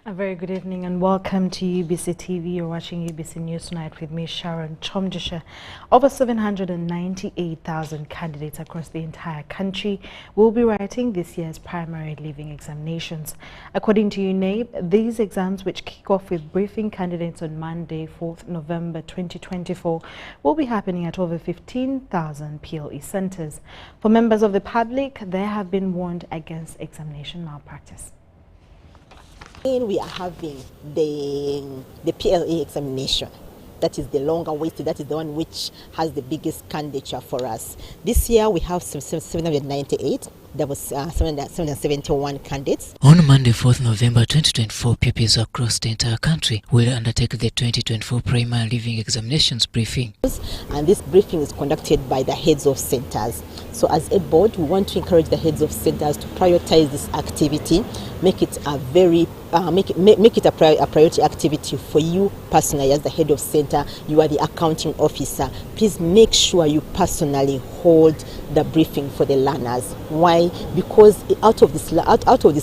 A very good evening and welcome to UBC TV. You're watching UBC News Tonight with me, Sharon Kyomugisha. Over 798,000 candidates across the entire country will be writing this year's primary leaving examinations. According to UNAIB, these exams, which kick off with briefing candidates on Monday, 4th November 2024, will be happening at over 15,000 PLE centers. For members of the public, they have been warned against examination malpractice. We are having the PLE examination. That is the longer waited, that is the one which has the biggest candidature for us. This year we have 798, there was 771 candidates. On Monday, 4th November 2024, pupils across the entire country will undertake the 2024 primary leaving examinations briefing. And this briefing is conducted by the heads of centers. So as a board, we want to encourage the heads of centers to prioritize this activity, make it a very make it a priority activity for you personally as the head of center. You are the accounting officer. Please make sure you personally hold the briefing for the learners. Why? Because out of this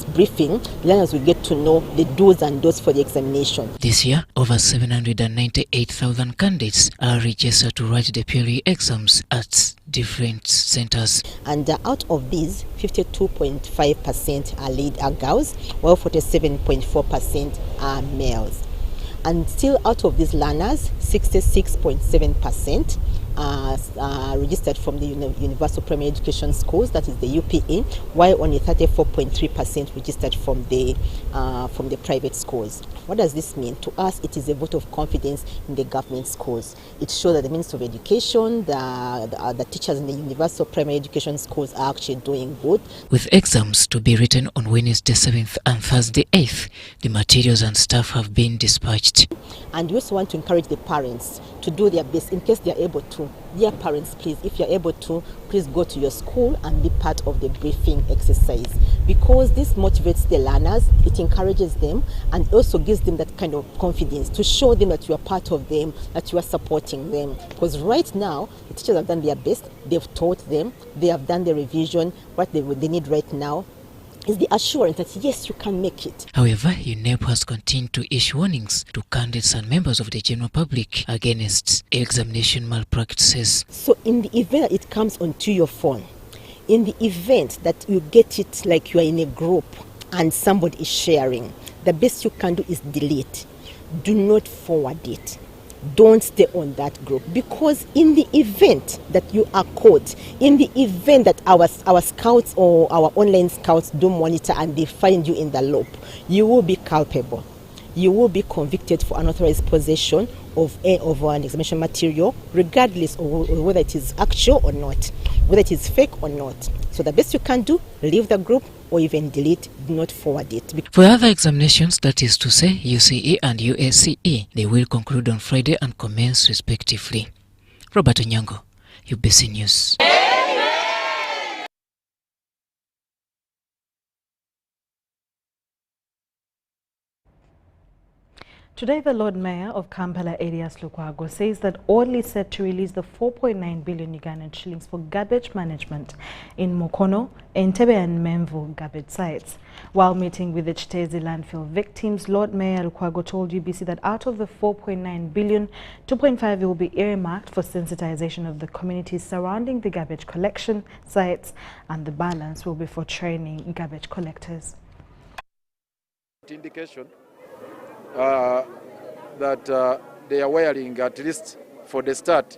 briefing, learners will get to know the do's and don'ts for the examination. This year, over 798,000 candidates are registered to write the PLE exams at different centers. And out of these, 52.5% are girls, while 47.4% are males. And still out of these learners, 66.7% are registered from the Universal Primary Education Schools, that is the UPE, while only 34.3% registered from the private schools. What does this mean? To us, it is a vote of confidence in the government schools. It shows that the Minister of Education, the teachers in the Universal Primary Education Schools are actually doing good. With exams to be written on Wednesday 7th and Thursday 8th, the materials and staff have been dispatched. And we also want to encourage the parents to do their best in case they are able to. Dear parents, please, if you're able to, please go to your school and be part of the briefing exercise, because this motivates the learners, it encourages them, and also gives them that kind of confidence to show them that you are part of them, that you are supporting them. Because right now, the teachers have done their best, they've taught them, they have done the revision. What they need right now is the assurance that yes, you can make it. However, UNAIB has continued to issue warnings to candidates and members of the general public against examination malpractices. So in the event that it comes onto your phone, in the event that you get it like you are in a group and somebody is sharing, the best you can do is delete. Do not forward it. Don't stay on that group, because in the event that you are caught, in the event that our scouts or our online scouts do monitor and they find you in the loop, you will be culpable. You will be convicted for unauthorized possession of an examination material, regardless of whether it is actual or not, whether it is fake or not. So the best you can do, leave the group or even delete, do not forward it. For other examinations, that is to say UCE and USCE, they will conclude on Friday and commence respectively. Robert Onyango, UBC News. Today, the Lord Mayor of Kampala, Elias Lukwago, says that oil is set to release the 4.9 billion Ugandan shillings for garbage management in Mukono, Entebbe and Menvu garbage sites. While meeting with the Chitezi landfill victims, Lord Mayor Lukwago told UBC that out of the 4.9 billion, 2.5 will be earmarked for sensitization of the communities surrounding the garbage collection sites, and the balance will be for training garbage collectors. Indication that they are wiring, at least for the start,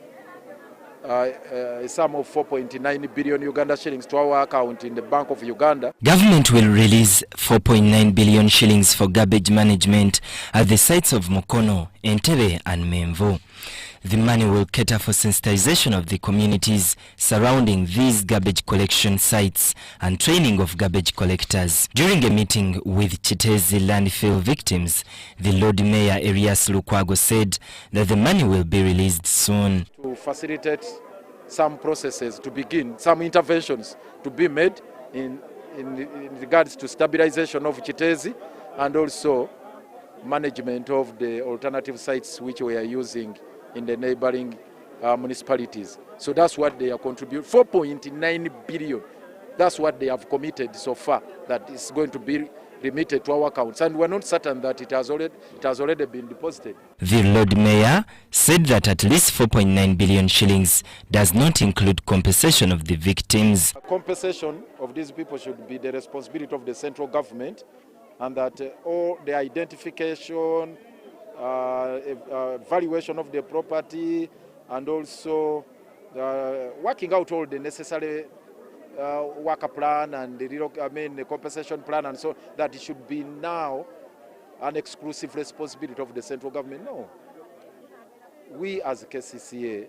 a sum of 4.9 billion Uganda shillings to our account in the Bank of Uganda. Government will release 4.9 billion shillings for garbage management at the sites of Mukono, Entebbe and Menvu. The money will cater for sensitization of the communities surrounding these garbage collection sites and training of garbage collectors. During a meeting with Chitezi landfill victims, the Lord Mayor Elias Lukwago said that the money will be released soon. To facilitate some processes to begin, some interventions to be made in regards to stabilization of Chitezi and also management of the alternative sites which we are using in the neighboring municipalities. So that's what they are contributing. 4.9 billion That's what they have committed so far, that is going to be remitted to our accounts, and we're not certain that it has already been deposited. The Lord Mayor said that at least 4.9 billion shillings does not include compensation of the victims. Compensation of these people should be the responsibility of the central government, and that all the identification, valuation of the property, and also working out all the necessary worker plan and the compensation plan, and so that it should be now an exclusive responsibility of the central government. No. We as KCCA,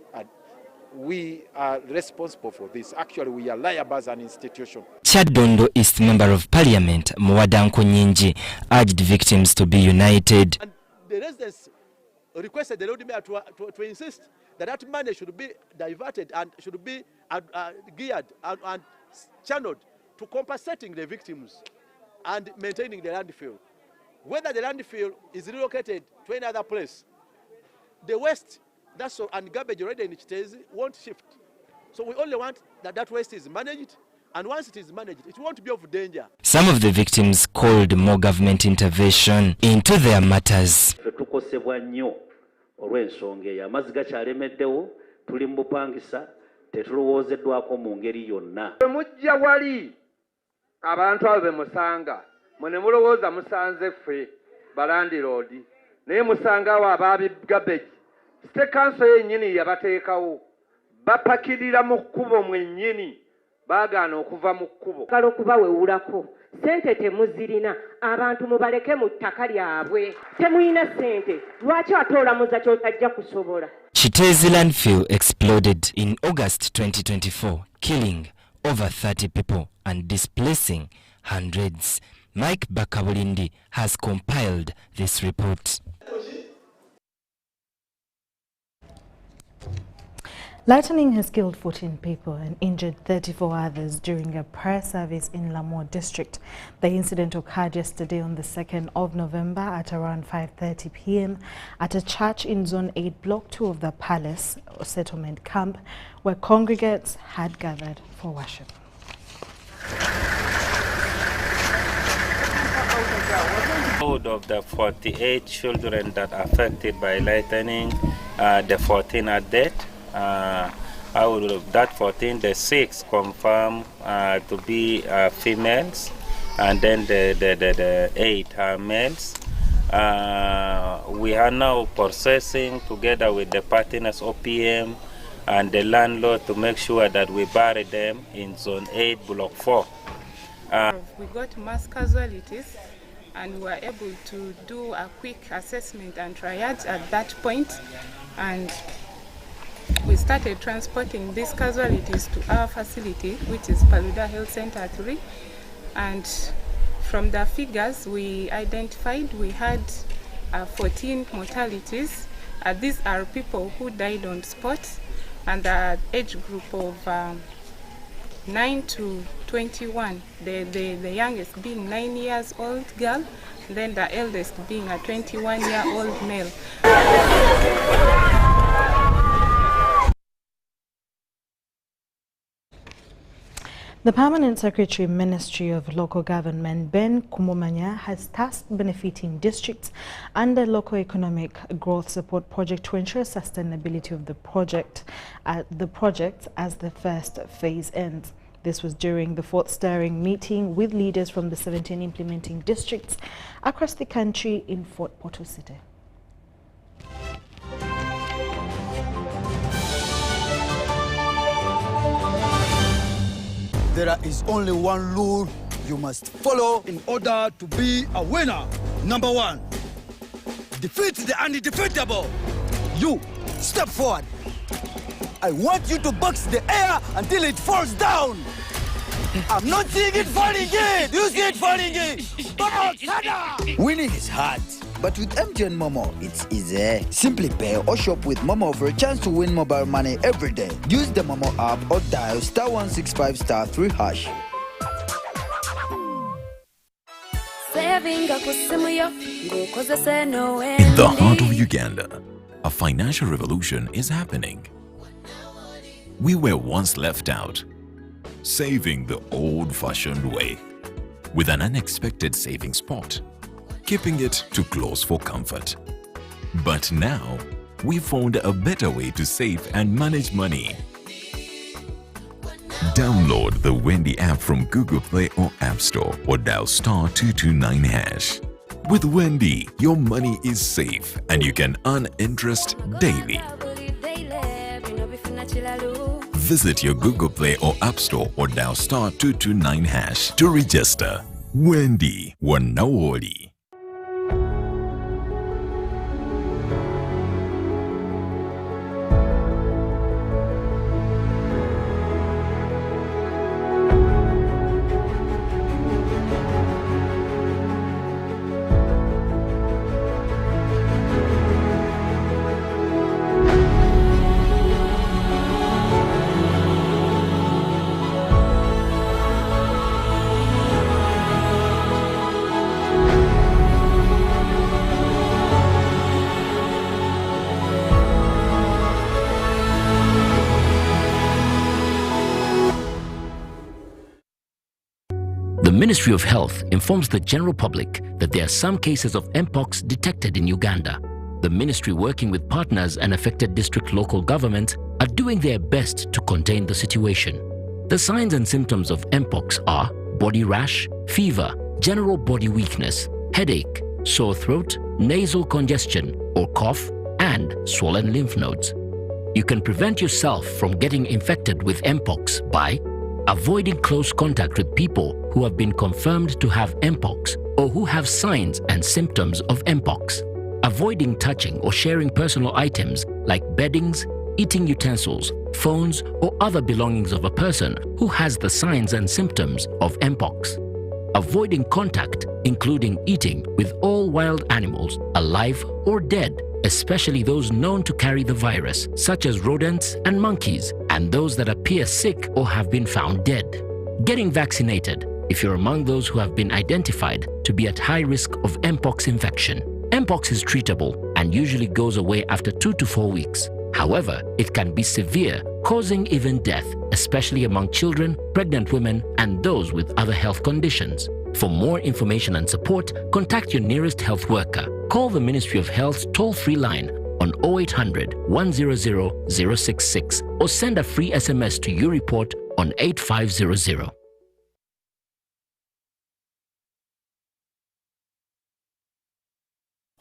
we are responsible for this. Actually, we are liable as an institution. Kyadondo East Member of Parliament, Muwadanko Nyingi, urged victims to be united. And the residents requested the Lord Mayor to insist that that money should be diverted and should be geared and channeled to compensating the victims and maintaining the landfill. Whether the landfill is relocated to any other place, the waste and garbage already in Chitezi won't shift. So we only want that waste is managed, and once it is managed, it won't be of danger. Some of the victims called more government intervention into their matters. tetulowoozeddwako mu ngeri yonna. Bwe mujja wali abantu abo be musanga mwe ne mulowooza musanze ffe balandiroodi naye musanga awo abaabi garbage state council yennyini yabateekawo bapakirira mu kkubo mwennyini baagaana okuva mu kkubo. Kale okubawewulako sente temuzirina abantu mubaleke mu ttaka lyabwe temulina sente lwaki atoolamuza kyotajja kusobola. Chitezi landfill exploded in August 2024, killing over 30 people and displacing hundreds. Mike Bakabulindi has compiled this report. Lightning has killed 14 people and injured 34 others during a prayer service in Lamore district. The incident occurred yesterday on the 2nd of November at around 5:30 p.m. at a church in Zone 8, Block 2 of the Palace Settlement Camp, where congregants had gathered for worship. Of the 48 children that are affected by lightning, the 14 are dead. Out of that 14, the 6 confirm to be females, and then the 8 are males. We are now processing together with the partners OPM and the landlord to make sure that we bury them in Zone 8, Block 4. We got mass casualties, and we were able to do a quick assessment and triage at that point, and we started transporting these casualties to our facility, which is Paluda Health Center 3. And from the figures we identified, we had 14 mortalities. These are people who died on spot, and the age group of 9 to 21. The youngest being 9 years old girl, then the eldest being a 21-year-old male. The Permanent Secretary, Ministry of Local Government, Ben Kumumanya, has tasked benefiting districts under Local Economic Growth Support Project to ensure sustainability of the project as the first phase ends. This was during the 4th steering meeting with leaders from the 17 implementing districts across the country in Fort Portal City. There is only one rule you must follow in order to be a winner. Number 1, defeat the undefeatable. You, step forward. I want you to box the air until it falls down. I'm not seeing it falling in. You see it falling in. Box, winning is hard, but with MTN Momo, it's easy. Simply pay or shop with Momo for a chance to win mobile money every day. Use the Momo app or dial *165*3#. In the heart of Uganda, a financial revolution is happening. We were once left out, saving the old-fashioned way. With an unexpected saving spot, keeping it too close for comfort. But now, we found a better way to save and manage money. Download the Wendy app from Google Play or App Store or dial *229#. With Wendy, your money is safe and you can earn interest daily. Visit your Google Play or App Store or dial *229# to register. Wendy, Wanawoli. The Ministry of Health informs the general public that there are some cases of Mpox detected in Uganda. The ministry, working with partners and affected district local governments, are doing their best to contain the situation. The signs and symptoms of Mpox are body rash, fever, general body weakness, headache, sore throat, nasal congestion or cough, and swollen lymph nodes. You can prevent yourself from getting infected with Mpox by avoiding close contact with people who have been confirmed to have Mpox or who have signs and symptoms of Mpox. Avoiding touching or sharing personal items like beddings, eating utensils, phones, or other belongings of a person who has the signs and symptoms of Mpox. Avoiding contact, including eating, with all wild animals, alive or dead, especially those known to carry the virus, such as rodents and monkeys, and those that appear sick or have been found dead. Getting vaccinated if you're among those who have been identified to be at high risk of Mpox infection. Mpox is treatable and usually goes away after 2 to 4 weeks. However, it can be severe, causing even death, especially among children, pregnant women, and those with other health conditions. For more information and support, contact your nearest health worker. Call the Ministry of Health's toll-free line on 0800 100 066 or send a free SMS to YouReport on 8500.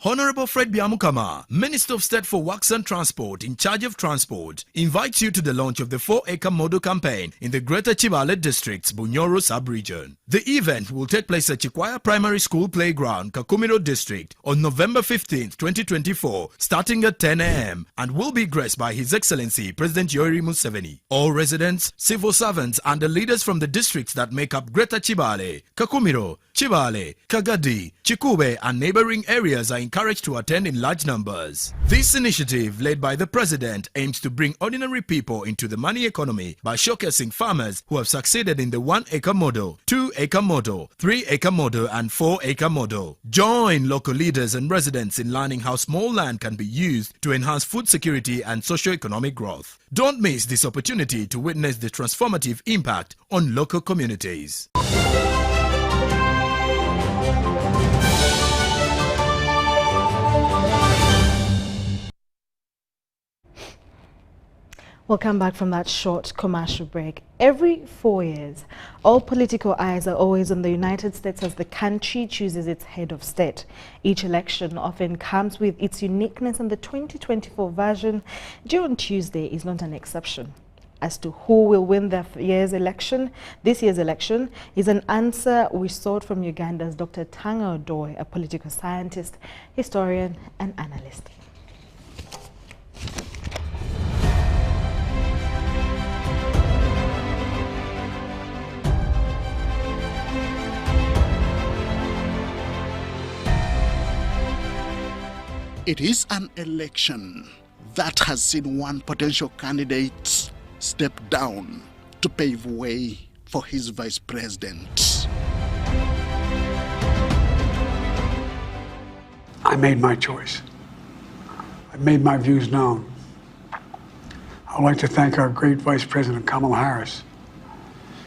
Honorable Fred Biamukama, Minister of State for Works and Transport in charge of transport, invites you to the launch of the 4-acre model campaign in the Greater Chibale District's Bunyoro sub-region. The event will take place at Chikwaya Primary School Playground, Kakumiro District on November 15, 2024, starting at 10 a.m. and will be graced by His Excellency President Yoweri Museveni. All residents, civil servants and the leaders from the districts that make up Greater Chibale, Kakumiro, Chibale, Kagadi, Chikube and neighboring areas are encouraged to attend in large numbers. This initiative, led by the President, aims to bring ordinary people into the money economy by showcasing farmers who have succeeded in the 1-acre model, 2-acre model, 3-acre model and 4-acre model. Join local leaders and residents in learning how small land can be used to enhance food security and socio-economic growth. Don't miss this opportunity to witness the transformative impact on local communities. We'll come back from that short commercial break. Every 4 years, all political eyes are always on the United States as the country chooses its head of state. Each election often comes with its uniqueness, and the 2024 version due on Tuesday is not an exception. As to who will win this year's election is an answer we sought from Uganda's Dr. Tanga Odoi, a political scientist, historian and analyst. It is an election that has seen one potential candidate step down to pave way for his vice president. I made my choice. I made my views known. I'd like to thank our great Vice President Kamala Harris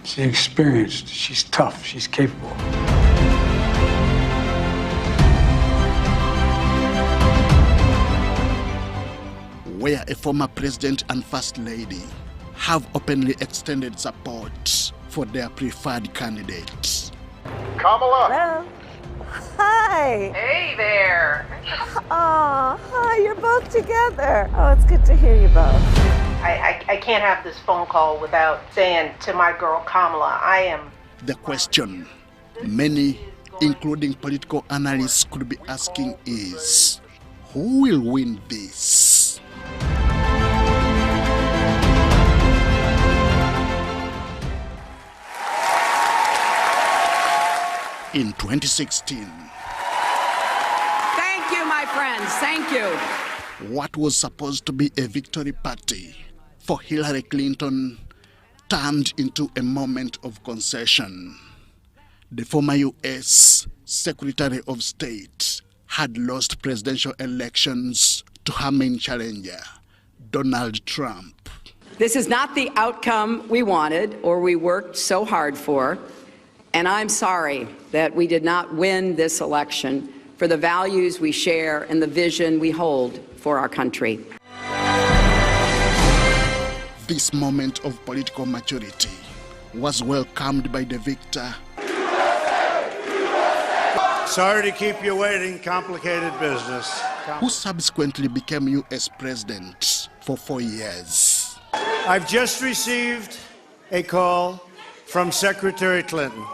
She's experienced, she's tough, she's capable. Where a former president and first lady have openly extended support for their preferred candidates. Kamala. Hello. Hi. Hey there. Oh, hi, you're both together. Oh, it's good to hear you both. I can't have this phone call without saying to my girl Kamala, I am. The question many, including political analysts, could be asking is, who will win this? In 2016, thank you, my friends, thank you. What was supposed to be a victory party for Hillary Clinton turned into a moment of concession. The former U.S. Secretary of State had lost presidential elections to her main challenger, Donald Trump. This is not the outcome we wanted or we worked so hard for, and I'm sorry that we did not win this election for the values we share and the vision we hold for our country. This moment of political maturity was welcomed by the victor. Sorry to keep you waiting, complicated business. Who subsequently became U.S. president for 4 years. I've just received a call from Secretary Clinton.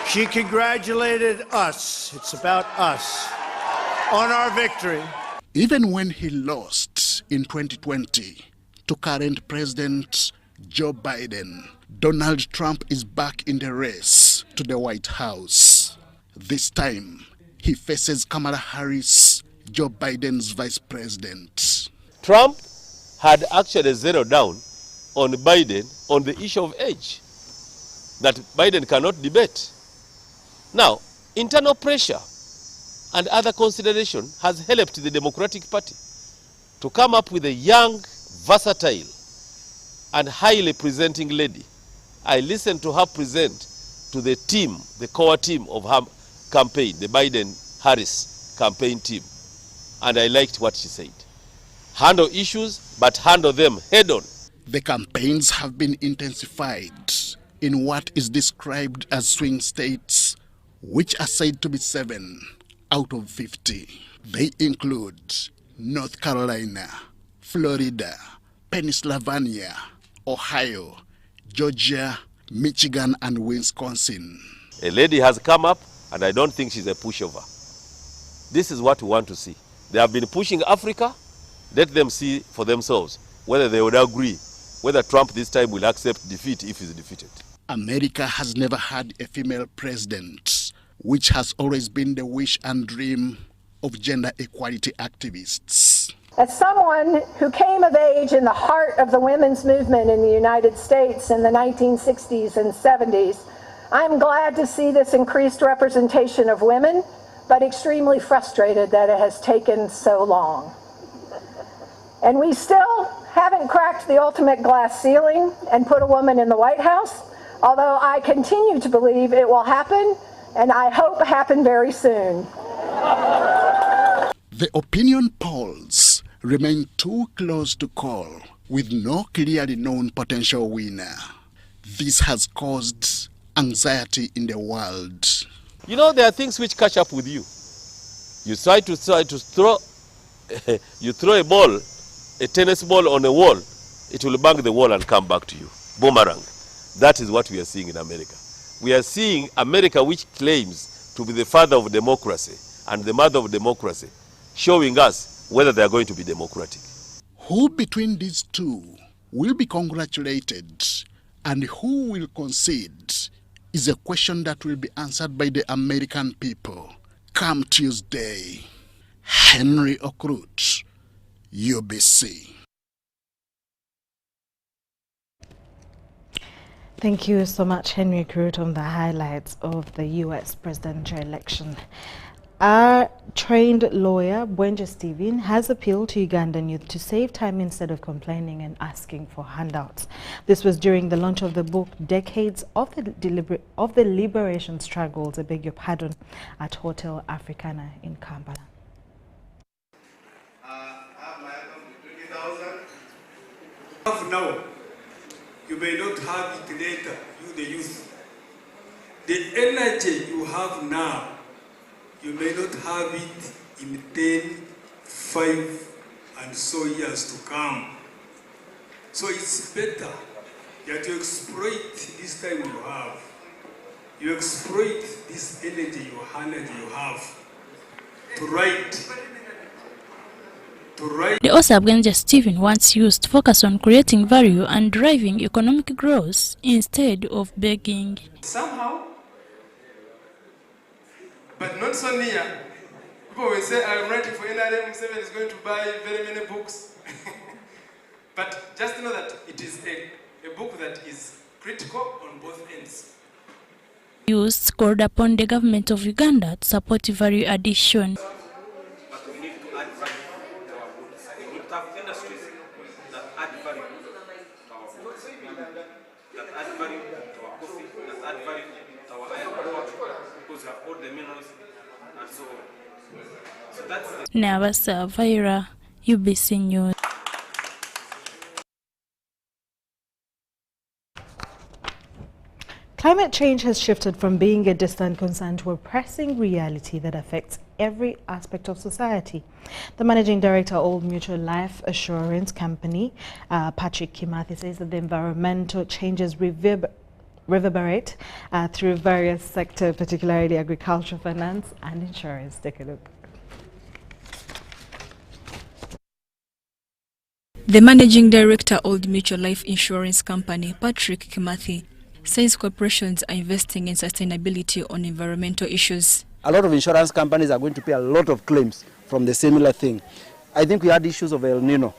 She congratulated us, it's about us, on our victory. Even when he lost in 2020 to current President Joe Biden, Donald Trump is back in the race to the White House. This time, he faces Kamala Harris, Joe Biden's vice president. Trump had actually zeroed down on Biden on the issue of age, that Biden cannot debate. Now, internal pressure and other consideration has helped the Democratic Party to come up with a young, versatile, and highly presenting lady. I listened to her present to the team, the core team of her campaign, the Biden-Harris campaign team, and I liked what she said. Handle issues, but handle them head-on. The campaigns have been intensified in what is described as swing states, which are said to be 7 out of 50. They include North Carolina, Florida, Pennsylvania, Ohio, Georgia, Michigan, and Wisconsin. A lady has come up, and I don't think she's a pushover. This is what we want to see. They have been pushing Africa. Let them see for themselves whether they would agree, whether Trump this time will accept defeat if he's defeated. America has never had a female president, which has always been the wish and dream of gender equality activists. As someone who came of age in the heart of the women's movement in the United States in the 1960s and 70s, I'm glad to see this increased representation of women, but extremely frustrated that it has taken so long. And we still haven't cracked the ultimate glass ceiling and put a woman in the White House, although I continue to believe it will happen, and I hope happen very soon. The opinion polls remain too close to call, with no clearly known potential winner. This has caused anxiety in the world. You know, there are things which catch up with you. You try to throw, you throw a ball, a tennis ball on a wall, it will bang the wall and come back to you. Boomerang. That is what we are seeing in America. We are seeing America, which claims to be the father of democracy and the mother of democracy, showing us whether they are going to be democratic. Who between these two will be congratulated and who will concede is a question that will be answered by the American people come Tuesday. Henry Okrut, UBC. Thank you so much, Henry Crute, on the highlights of the U.S. presidential election. Our trained lawyer, Bwenje Stephen, has appealed to Ugandan youth to save time instead of complaining and asking for handouts. This was during the launch of the book Decades of the Liberation Struggles, I beg your pardon, at Hotel Africana in Kampala. Now, you may not have it later, you the youth. The energy you have now, you may not have it in 10, 5, and so years to come. So it's better that you exploit this time you have. You exploit this energy you have to write. The author Bwenje Stephen wants youth to focus on creating value and driving economic growth instead of begging. Somehow, but not so near. People will say, I'm writing for NRM, 7 is going to buy very many books. But just know that it is a book that is critical on both ends. Youth called upon the government of Uganda to support value addition. But we need to add value to our goods. We need to have industries that add value to our goods, that add value to our coffee, that add value to our iron ore, because we have all the minerals and so on. So that's the Nabasa Vaira, UBC News. Climate change has shifted from being a distant concern to a pressing reality that affects every aspect of society. The managing director of Old Mutual Life Assurance Company, Patrick Kimathi, says that the environmental changes reverberate through various sectors, particularly agriculture, finance, and insurance. Take a look. The managing director of Old Mutual Life Insurance Company, Patrick Kimathi, says corporations are investing in sustainability on environmental issues. A lot of insurance companies are going to pay a lot of claims from the similar thing. I think we had issues of El Nino,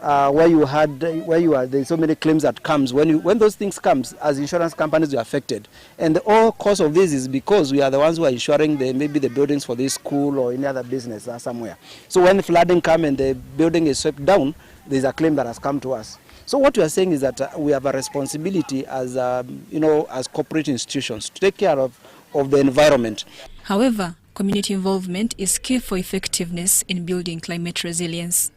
there's so many claims that comes when those things comes, as insurance companies are affected, and the whole cause of this is because we are the ones who are insuring maybe the buildings for this school or any other business somewhere. So when the flooding comes and the building is swept down, there's a claim that has come to us. So what we are saying is that we have a responsibility as as corporate institutions to take care of the environment. However, community involvement is key for effectiveness in building climate resilience.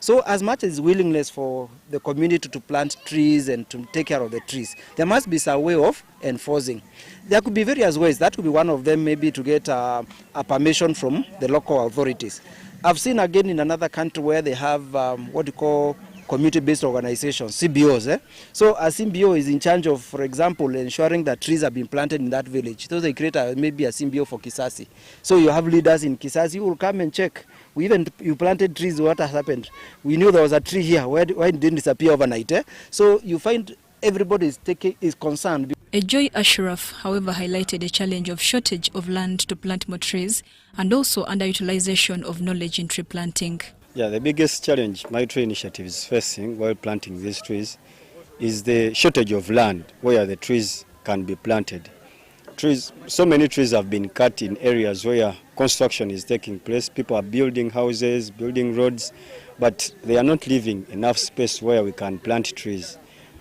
So as much as willingness for the community to plant trees and to take care of the trees, there must be some way of enforcing. There could be various ways. That could be one of them, maybe to get a permission from the local authorities. I've seen again in another country where they have what you call community-based organizations, CBOs. So a CBO is in charge of, for example, ensuring that trees have been planted in that village. So they create maybe a CBO for Kisasi. So you have leaders in Kisasi who will come and check. You planted trees, what has happened? We knew there was a tree here, why it didn't disappear overnight? So you find everybody is concerned. Joy Ashraf, however, highlighted the challenge of shortage of land to plant more trees and also underutilization of knowledge in tree planting. Yeah, the biggest challenge my tree initiative is facing while planting these trees is the shortage of land where the trees can be planted. So many trees have been cut in areas where construction is taking place. People are building houses, building roads, but they are not leaving enough space where we can plant trees.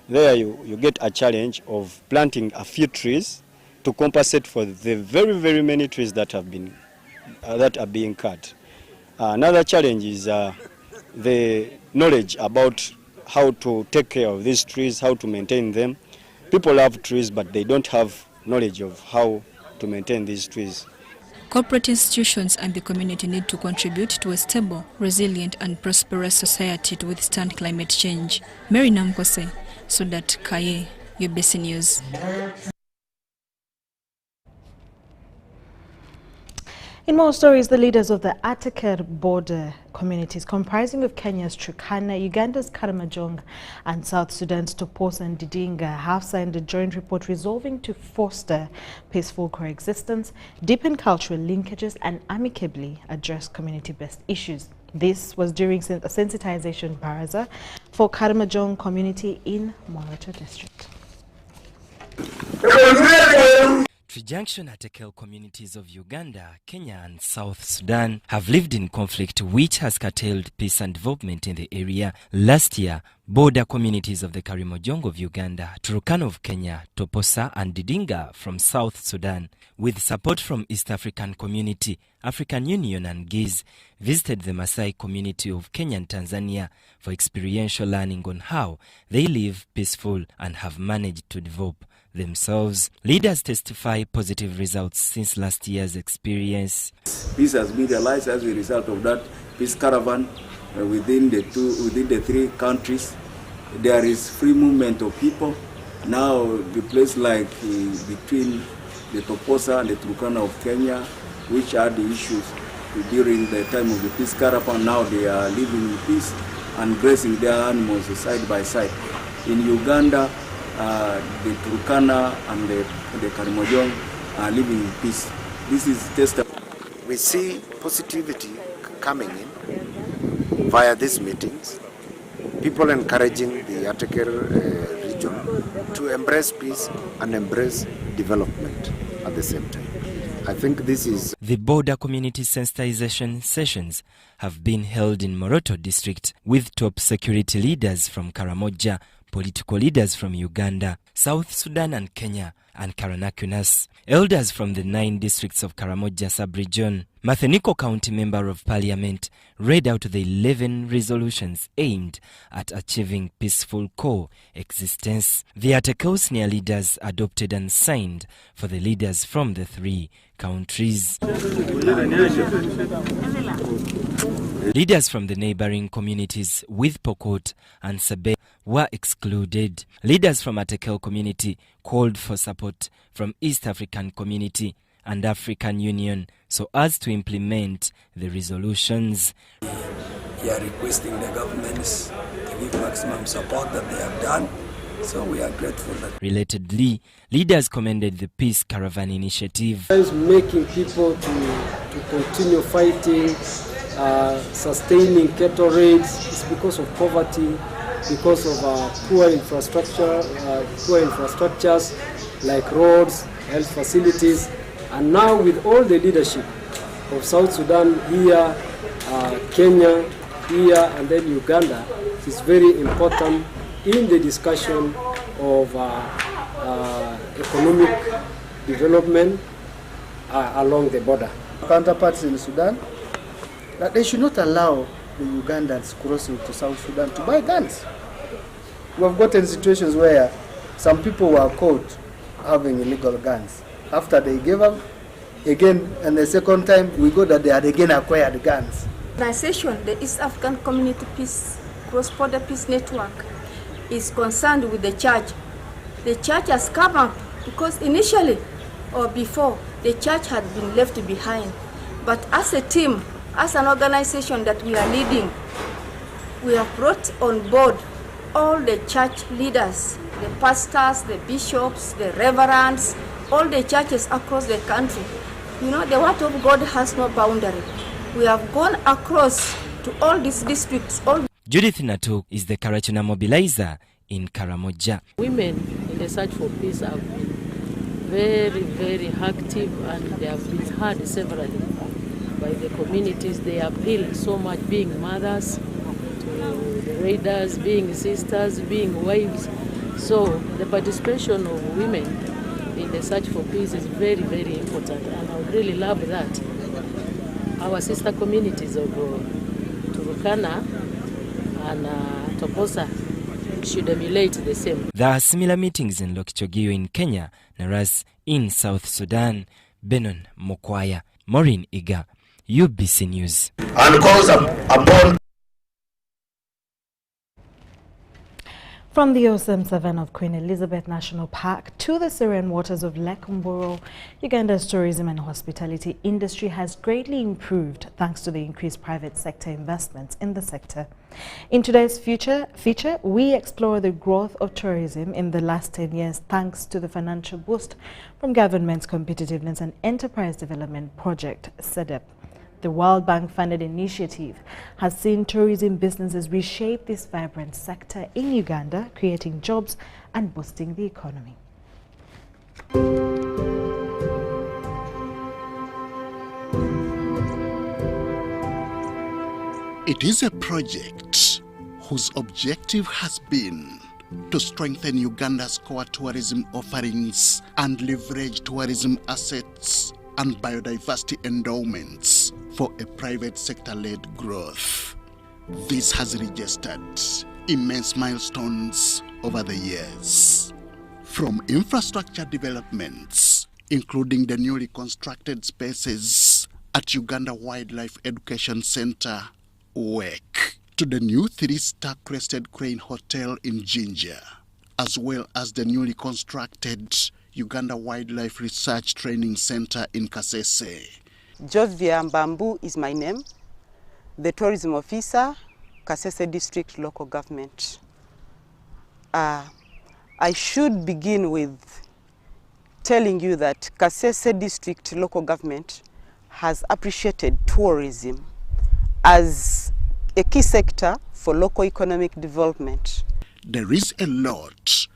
There you get a challenge of planting a few trees to compensate for the very, very many trees that are being cut. Another challenge is the knowledge about how to take care of these trees, how to maintain them. People have trees, but they don't have knowledge of how to maintain these trees. Corporate institutions and the community need to contribute to a stable, resilient and prosperous society to withstand climate change. Mary Namkose, Sudat Kaye, UBC News. In more stories, the leaders of the Atakar border communities comprising of Kenya's Turkana, Uganda's Karamojong and South Sudan's Toposa and Didinga have signed a joint report resolving to foster peaceful coexistence, deepen cultural linkages and amicably address community-based issues. This was during a sensitization baraza for Karamojong community in Morato district. junction Atekel communities of Uganda, Kenya and South Sudan have lived in conflict which has curtailed peace and development in the area. Last year, border communities of the Karimonjongo of Uganda, Turkana of Kenya, Toposa and Didinga from South Sudan, with support from East African Community, African Union and GIZ, visited the Maasai community of Kenya and Tanzania for experiential learning on how they live peaceful and have managed to develop themselves. Leaders testify positive results since last year's experience. Peace has been realized as a result of that peace caravan within the three countries. There is free movement of people. Now the place like between the Toposa and the Turkana of Kenya, which had the issues during the time of the peace caravan, now they are living in peace and grazing their animals side by side. In Uganda, the Turkana and the Karimonjongo are living in peace. This is testimony. We see positivity coming in via these meetings, people encouraging the Atekel region to embrace peace and embrace development at the same time. I think this is... The border community sensitization sessions have been held in Moroto district with top security leaders from Karamoja, political leaders from Uganda, South Sudan and Kenya, and Karanakunas, elders from the 9 districts of Karamoja sub-region. Matheniko County Member of Parliament read out the 11 resolutions aimed at achieving peaceful coexistence. The Atekel senior leaders adopted and signed for the leaders from the 3 countries. Leaders from the neighboring communities with Pokot and Sebe were excluded. Leaders from Atekel community called for support from East African Community and African Union so as to implement the resolutions. We are requesting the governments to give maximum support that they have done, so we are grateful. Relatedly, leaders commended the Peace Caravan initiative. Making people to continue fighting, sustaining cattle raids is because of poverty, because of poor infrastructures like roads, health facilities, and now with all the leadership of South Sudan here, Kenya here, and then Uganda, it's very important in the discussion of economic development along the border. Counterparts in Sudan, that they should not allow the Ugandans crossing to South Sudan to buy guns. We have gotten situations where some people were caught having illegal guns. After they gave up, again, and the second time, we got that they had again acquired guns. Organization, the East African Community Peace, Cross-Border Peace Network, is concerned with the church. The church has come up because initially or before, the church had been left behind. But as a team, as an organization that we are leading, we have brought on board all the church leaders, the pastors, the bishops, the reverends, all the churches across the country. You know, the word of God has no boundary. We have gone across to all these districts. Judith Natuk is the Karachuna mobilizer in Karamoja. Women in the search for peace have been very, very active, and they have been heard severally by the communities. They appeal so much, being mothers to the raiders, being sisters, being wives. So the participation of women in the search for peace is very, very important, and I would really love that our sister communities of Turkana and Toposa should emulate the same. There are similar meetings in Lokichogio in Kenya, Naras in South Sudan. Benon Mokwaya, Maureen Iga, UBC News. And calls upon. From the OSM7 of Queen Elizabeth National Park to the serene waters of Lake Mburo, Uganda's tourism and hospitality industry has greatly improved thanks to the increased private sector investments in the sector. In today's feature, we explore the growth of tourism in the last 10 years thanks to the financial boost from government's Competitiveness and Enterprise Development Project, CEDEP. The World Bank-funded initiative has seen tourism businesses reshape this vibrant sector in Uganda, creating jobs and boosting the economy. It is a project whose objective has been to strengthen Uganda's core tourism offerings and leverage tourism assets and biodiversity endowments for a private sector-led growth. This has registered immense milestones over the years. From infrastructure developments, including the newly constructed spaces at Uganda Wildlife Education Center, WEC, to the new 3-star crested crane hotel in Jinja, as well as the newly constructed Uganda Wildlife Research Training Center in Kasese. Jovia Mbambu is my name, the tourism officer, Kasese District Local Government. I should begin with telling you that Kasese District Local Government has appreciated tourism as a key sector for local economic development. There is a lot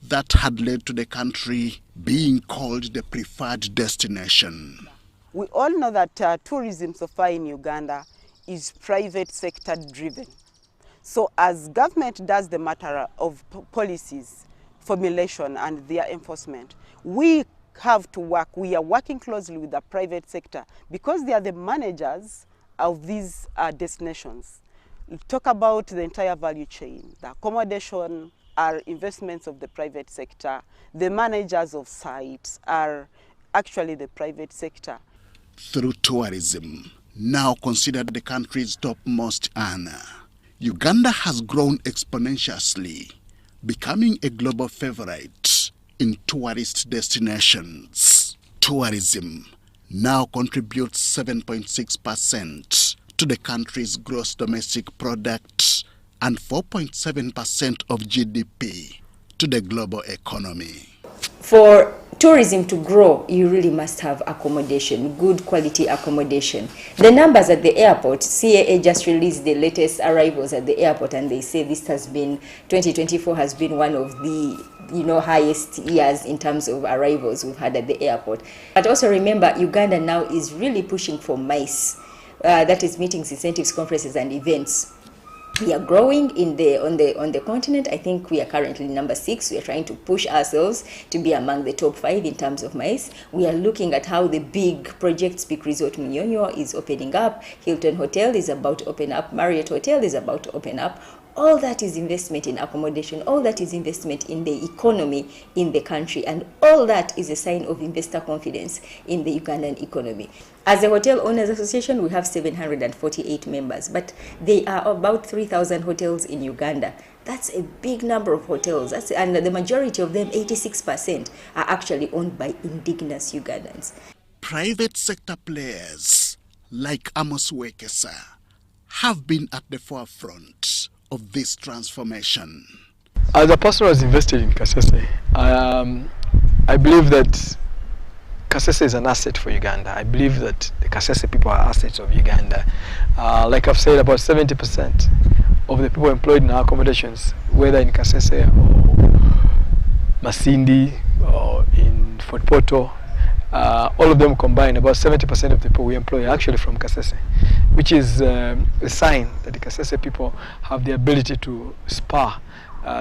that had led to the country being called the preferred destination. We all know that tourism so far in Uganda is private sector driven. So as government does the matter of policies, formulation and their enforcement, we have to work, we are working closely with the private sector because they are the managers of these destinations. We talk about the entire value chain, the accommodation are investments of the private sector, the managers of sites are actually the private sector. Through tourism, now considered the country's topmost earner, Uganda has grown exponentially, becoming a global favorite in tourist destinations. Tourism now contributes 7.6% to the country's gross domestic product and 4.7% of GDP to the global economy. For tourism to grow, you really must have accommodation, good quality accommodation. The numbers at the airport, CAA just released the latest arrivals at the airport, and they say this has been, 2024 has been one of the highest years in terms of arrivals we've had at the airport. But also remember, Uganda now is really pushing for MICE, that is meetings, incentives, conferences and events. We are growing on the continent. I think we are currently number 6. We are trying to push ourselves to be among the top 5 in terms of MICE. We are looking at how the big project Peak Resort Munyonyo is opening up. Hilton Hotel is about to open up. Marriott Hotel is about to open up. All that is investment in accommodation. All that is investment in the economy in the country. And all that is a sign of investor confidence in the Ugandan economy. As a Hotel Owners Association, we have 748 members, but there are about 3,000 hotels in Uganda. That's a big number of hotels, and the majority of them, 86%, are actually owned by indigenous Ugandans. Private sector players like Amos Wekesa have been at the forefront of this transformation. As a person who has invested in Kasese, I believe that Kasese is an asset for Uganda. I believe that the Kasese people are assets of Uganda. Like I've said, about 70% of the people employed in our accommodations, whether in Kasese or Masindi or in Fort Portal, all of them combined, about 70% of the people we employ are actually from Kasese, which is a sign that the Kasese people have the ability to spur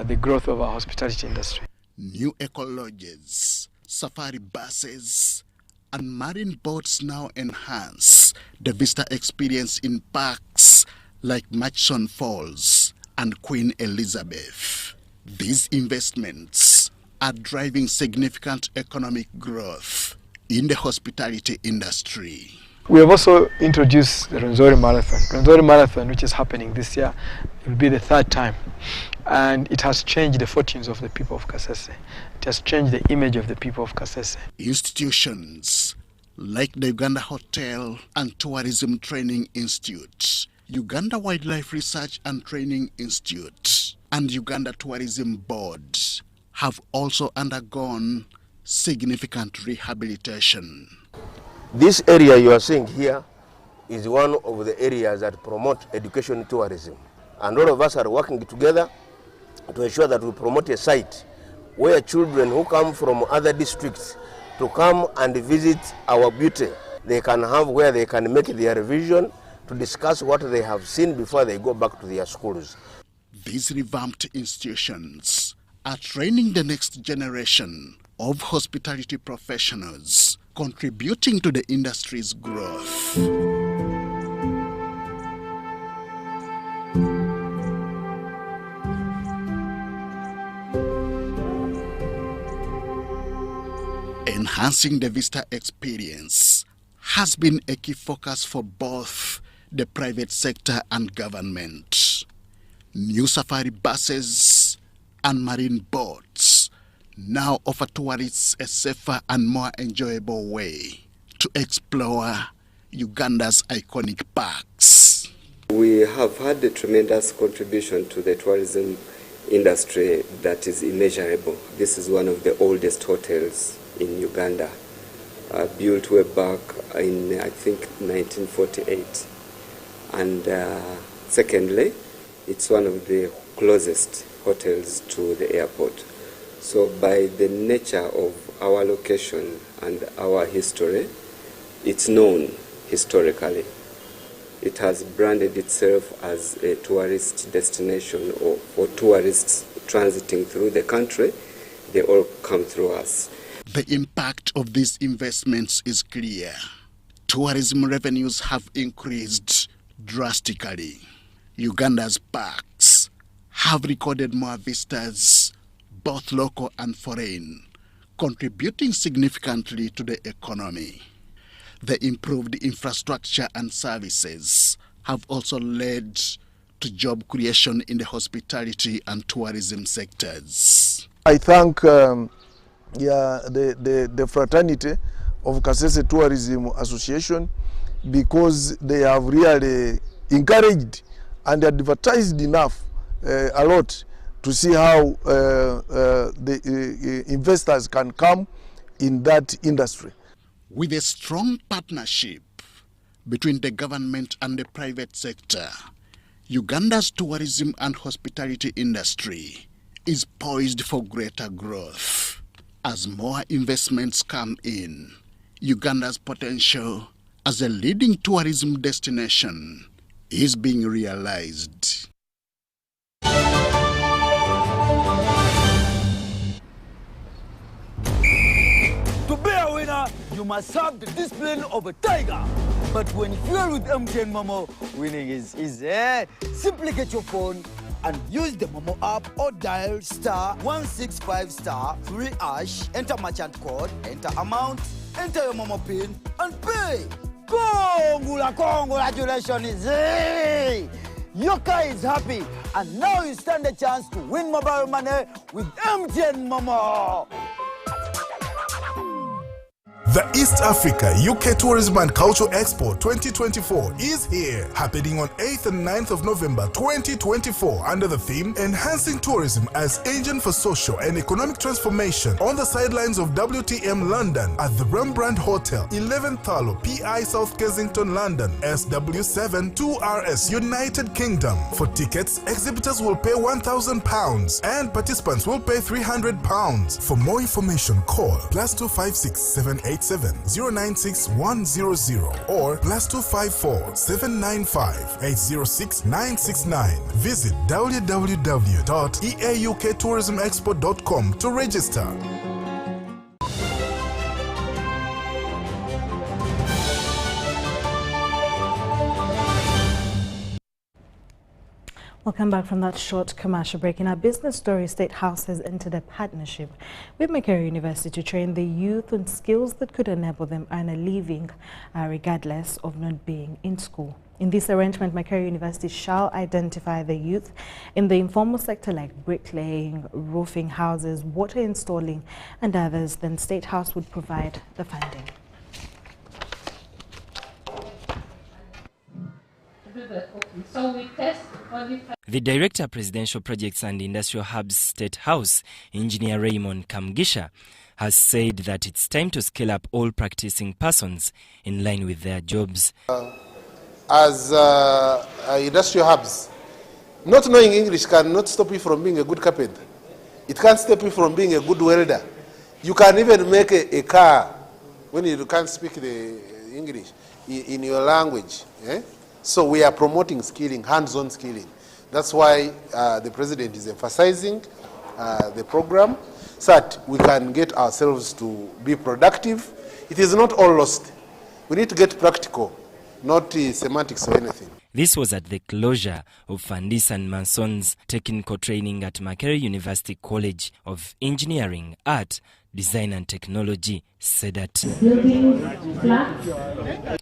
the growth of our hospitality industry. New eco lodges, safari buses, and marine boats now enhance the visitor experience in parks like Murchison Falls and Queen Elizabeth. These investments are driving significant economic growth in the hospitality industry. We have also introduced the Rwenzori Marathon. Rwenzori Marathon, which is happening this year, will be the 3rd time. And it has changed the fortunes of the people of Kasese. It has changed the image of the people of Kasese. Institutions like the Uganda Hotel and Tourism Training Institute, Uganda Wildlife Research and Training Institute, and Uganda Tourism Board have also undergone significant rehabilitation. This area you are seeing here is one of the areas that promote education tourism. And all of us are working together to ensure that we promote a site where children who come from other districts to come and visit our beauty, they can have where they can make their revision to discuss what they have seen before they go back to their schools. These revamped institutions are training the next generation of hospitality professionals, contributing to the industry's growth. Enhancing the visitor experience has been a key focus for both the private sector and government. New safari buses and marine boats now offer tourists a safer and more enjoyable way to explore Uganda's iconic parks. We have had a tremendous contribution to the tourism industry that is immeasurable. This is one of the oldest hotels in Uganda, built way back in, I think, 1948. And secondly, it's one of the closest hotels to the airport. So by the nature of our location and our history, it's known historically. It has branded itself as a tourist destination, or for tourists transiting through the country, they all come through us. The impact of these investments is clear. Tourism revenues have increased drastically. Uganda's parks have recorded more visitors, both local and foreign, contributing significantly to the economy. The improved infrastructure and services have also led to job creation in the hospitality and tourism sectors. I thank the fraternity of Kasese Tourism Association, because they have really encouraged and advertised enough a lot to see how the investors can come in that industry. With a strong partnership between the government and the private sector, Uganda's tourism and hospitality industry is poised for greater growth. As more investments come in, Uganda's potential as a leading tourism destination is being realized. To be a winner, you must have the discipline of a tiger. But when fueled with MTN Momo, winning is easy. Simply get your phone and use the Momo app or dial *165*3#, enter merchant code, enter amount, enter your Momo PIN, and pay. Congratulations! Your car is happy, and now you stand a chance to win mobile money with MTN Momo. The East Africa UK Tourism and Culture Expo 2024 is here, happening on 8th and 9th of November 2024 under the theme Enhancing Tourism as Engine for Social and Economic Transformation on the sidelines of WTM London at the Rembrandt Hotel, 11th Thalo, PI South Kensington, London, SW7 2RS, United Kingdom. For tickets, exhibitors will pay £1,000 and participants will pay £300. For more information, call +256 787 096 100 or +254 795 806 969. Visit www.eauktourismexpo.com to register. Welcome back from that short commercial break. In our business story, State House has entered a partnership with Makerere University to train the youth on skills that could enable them earn a living regardless of not being in school. In this arrangement, Makerere University shall identify the youth in the informal sector like bricklaying, roofing houses, water installing, and others. Then State House would provide the funding. The Director, Presidential Projects and Industrial Hubs, State House, Engineer Sharon Kyomugisha, has said that it's time to scale up all practicing persons in line with their jobs. As industrial hubs, not knowing English cannot stop you from being a good carpenter. It can't stop you from being a good welder. You can even make a car when you can't speak the English in your language. So we are promoting skilling, hands-on skilling. That's why the president is emphasizing the program so that we can get ourselves to be productive. It is not all lost. We need to get practical, not semantics or anything. This was at the closure of Fandis and Manson's technical training at Makerere University College of Engineering, Art, Design and Technology, SEDAT.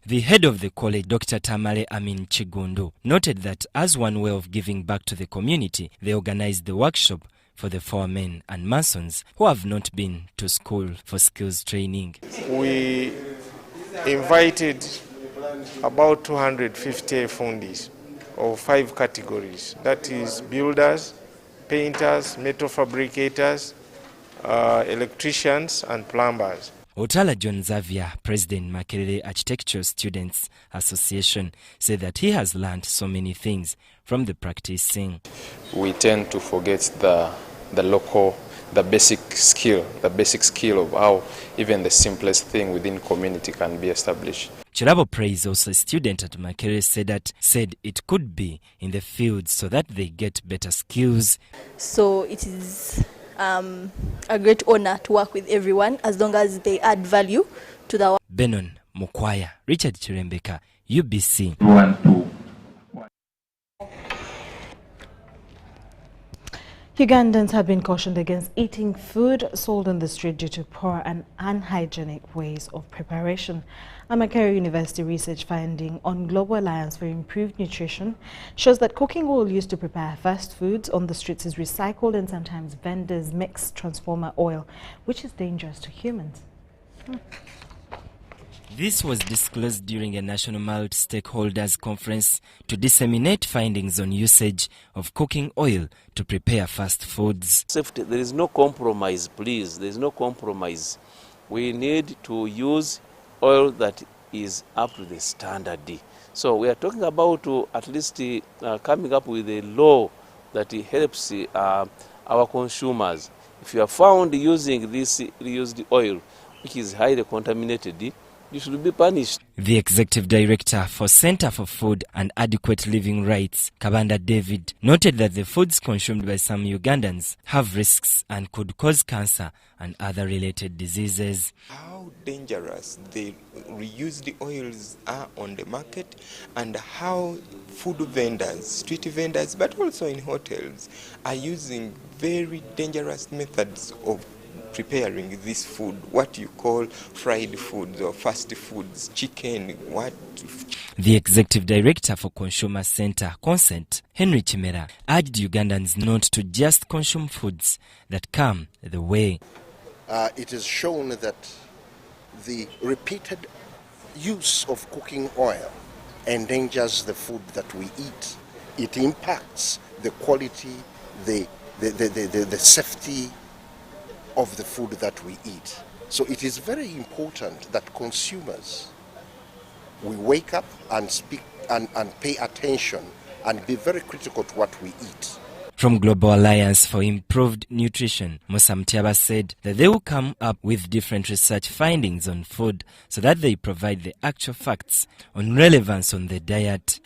The head of the college, Dr. Tamale Amin Chigundo, noted that as one way of giving back to the community, they organized the workshop for the foremen and masons who have not been to school for skills training. We invited about 250 fundis of 5 categories. That is builders, painters, metal fabricators, electricians and plumbers. Otala John Xavier, President Makerere Architectural Students Association, said that he has learned so many things from the practicing. We tend to forget the basic skill of how even the simplest thing within community can be established. Chirabo Praise, also a student at Makerere said it could be in the field so that they get better skills. So it is a great honor to work with everyone as long as they add value to the work. Benon Mukwaya, Richard Chirembeka, UBC. Ugandans have been cautioned against eating food sold on the street due to poor and unhygienic ways of preparation. A Makerere University research finding on Global Alliance for Improved Nutrition shows that cooking oil used to prepare fast foods on the streets is recycled, and sometimes vendors mix transformer oil, which is dangerous to humans. This was disclosed during a national multi-stakeholders conference to disseminate findings on usage of cooking oil to prepare fast foods. Safety, there is no compromise, please. There is no compromise. We need to use oil that is up to the standard. So we are talking about at least coming up with a law that helps our consumers. If you are found using this reused oil, which is highly contaminated, you should be punished. The Executive Director for Center for Food and Adequate Living Rights, Kabanda David, noted that the foods consumed by some Ugandans have risks and could cause cancer and other related diseases. How dangerous the reused oils are on the market, and how food vendors, street vendors, but also in hotels, are using very dangerous methods of preparing this food, what you call fried foods or fast foods, chicken, what. The Executive Director for Consumer Center, Consent, Henry Chimera, urged Ugandans not to just consume foods that come the way. It is shown that the repeated use of cooking oil endangers the food that we eat. It impacts the quality, the safety of the food that we eat. So it is very important that consumers, we wake up and speak and pay attention and be very critical to what we eat. From Global Alliance for Improved Nutrition, Musa Mtiaba said that they will come up with different research findings on food so that they provide the actual facts on relevance on the diet.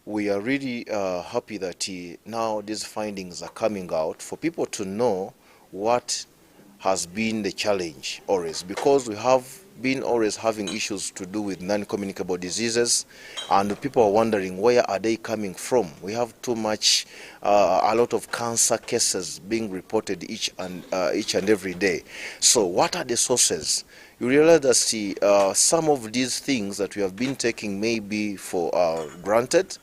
We are really happy that now these findings are coming out for people to know what has been the challenge always, because we have been always having issues to do with non-communicable diseases, and people are wondering where are they coming from. We have too much, a lot of cancer cases being reported each and every day. So what are the sources? You realize that some of these things that we have been taking may be for granted,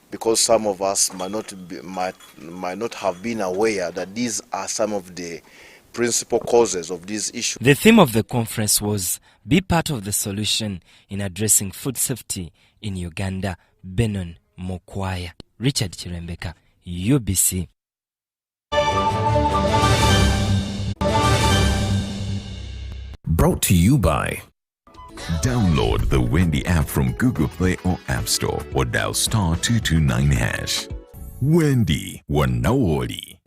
because some of us might not have been aware that these are some of the principal causes of these issues. The theme of the conference was "Be part of the solution in addressing food safety in Uganda." Benon Mukwaya, Richard Chirembeka, UBC. Brought to you by. Download the Wendy app from Google Play or App Store or dial *229#. Wendy Wanaoli.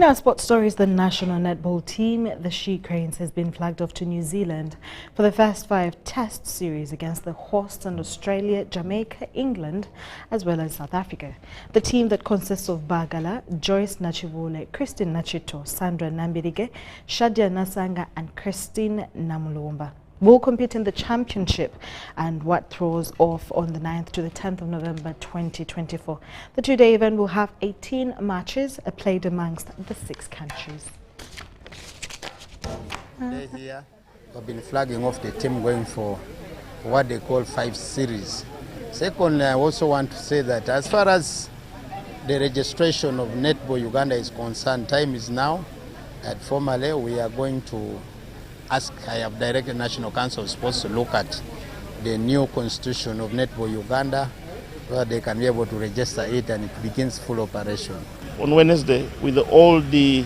In our sports stories, the national netball team, the She Cranes, has been flagged off to New Zealand for the first 5 test series against the hosts in Australia, Jamaica, England, as well as South Africa. The team that consists of Bagala, Joyce Nachivule, Christine Nachito, Sandra Nambirige, Shadia Nasanga and Christine Namulumba will compete in the championship and what throws off on the 9th to the 10th of November 2024. The two-day event will have 18 matches played amongst the 6 countries. Here, we've been flagging off the team going for what they call 5 series. Secondly, I also want to say that as far as the registration of Netball Uganda is concerned, time is now that formally we are going to I have directed National Council of Sports to look at the new constitution of Netball Uganda, where they can be able to register it and it begins full operation. On Wednesday, with all the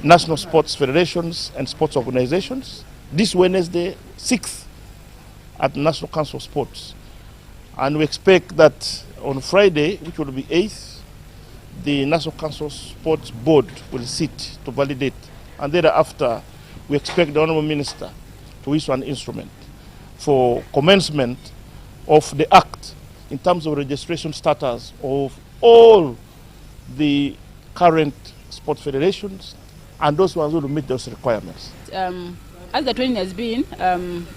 national sports federations and sports organizations, this Wednesday, 6th, at the National Council of Sports. And we expect that on Friday, which will be 8th, the National Council of Sports Board will sit to validate. And thereafter, we expect the Honourable Minister to issue an instrument for commencement of the Act in terms of registration status of all the current sport federations and those ones who will meet those requirements. As the training has been,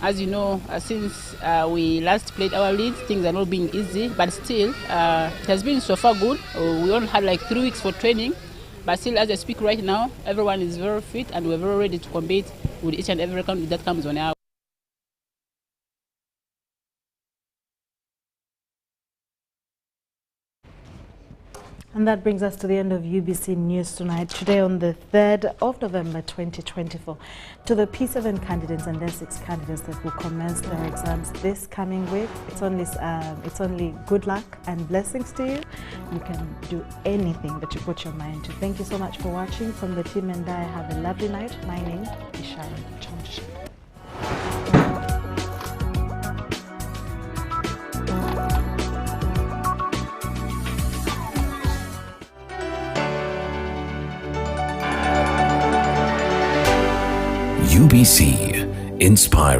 as you know, since we last played our leagues, things are not being easy, but still, it has been so far good. We only had like 3 weeks for training. But still, as I speak right now, everyone is very fit and we're very ready to compete with each and every country that comes on our. And that brings us to the end of UBC News Tonight, today on the 3rd of November 2024. To the P7 candidates and their 6 candidates that will commence their exams this coming week, it's only good luck and blessings to you. You can do anything that you put your mind to. Thank you so much for watching. From the team and I, have a lovely night. My name is Sharon Kyomugisha. UBC, inspiring.